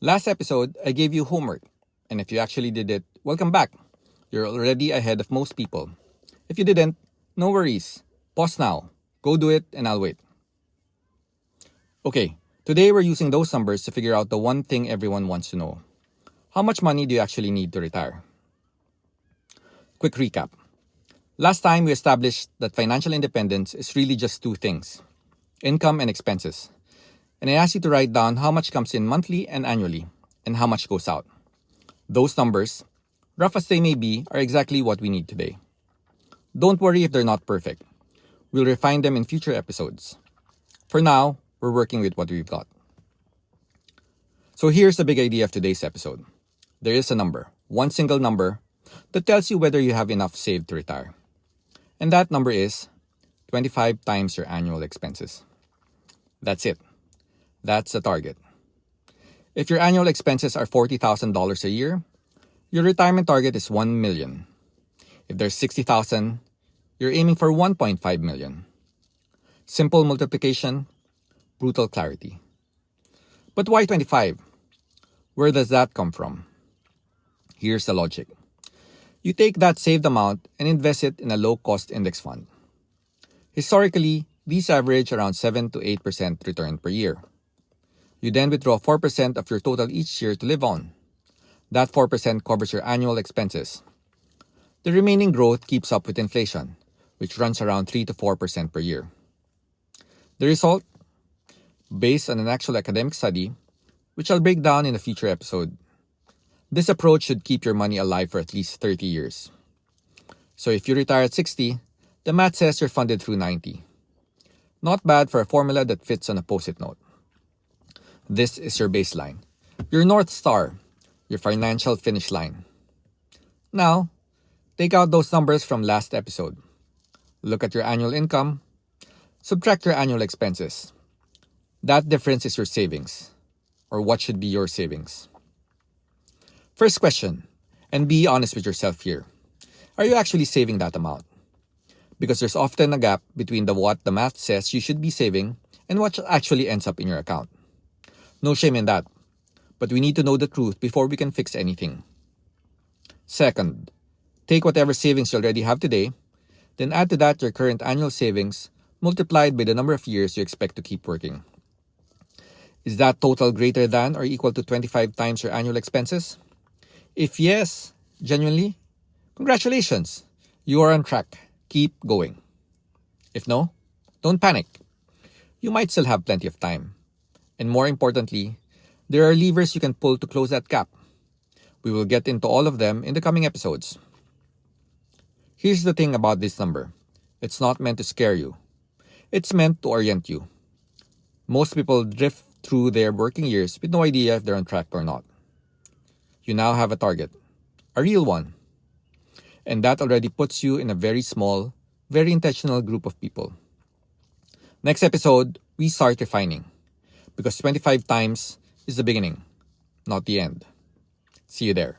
Last episode, I gave you homework. And if you actually did it, welcome back. You're already ahead of most people. If you didn't, no worries. Pause now. Go do it and I'll wait. Okay, today we're using those numbers to figure out the one thing everyone wants to know. How much money do you actually need to retire? Quick recap. Last time we established that financial independence is really just two things: income and expenses. And I asked you to write down how much comes in monthly and annually, and how much goes out. Those numbers, rough as they may be, are exactly what we need today. Don't worry if they're not perfect. We'll refine them in future episodes. For now, we're working with what we've got. So here's the big idea of today's episode. There is a number, one single number, that tells you whether you have enough saved to retire. And that number is 25 times your annual expenses. That's it. That's the target. If your annual expenses are $40,000 a year, your retirement target is $1 million. If there's $60,000, you're aiming for $1.5 million. Simple multiplication, brutal clarity. But why 25? Where does that come from? Here's the logic. You take that saved amount and invest it in a low-cost index fund. Historically, these average around 7 to 8% return per year. You then withdraw 4% of your total each year to live on. That 4% covers your annual expenses. The remaining growth keeps up with inflation, which runs around 3 to 4% per year. The result? Based on an actual academic study, which I'll break down in a future episode, this approach should keep your money alive for at least 30 years. So if you retire at 60, the math says you're funded through 90. Not bad for a formula that fits on a post-it note. This is your baseline, your North Star, your financial finish line. Now, take out those numbers from last episode. Look at your annual income. Subtract your annual expenses. That difference is your savings, or what should be your savings. First question, and be honest with yourself here. Are you actually saving that amount? Because there's often a gap between what the math says you should be saving and what actually ends up in your account. No shame in that, but we need to know the truth before we can fix anything. Second, take whatever savings you already have today, then add to that your current annual savings multiplied by the number of years you expect to keep working. Is that total greater than or equal to 25 times your annual expenses? If yes, genuinely, congratulations, you are on track. Keep going. If no, don't panic. You might still have plenty of time. And more importantly, there are levers you can pull to close that gap. We will get into all of them in the coming episodes. Here's the thing about this number. It's not meant to scare you. It's meant to orient you. Most people drift through their working years with no idea if they're on track or not. You now have a target, a real one. And that already puts you in a very small, very intentional group of people. Next episode, we start refining. Because 25 times is the beginning, not the end. See you there.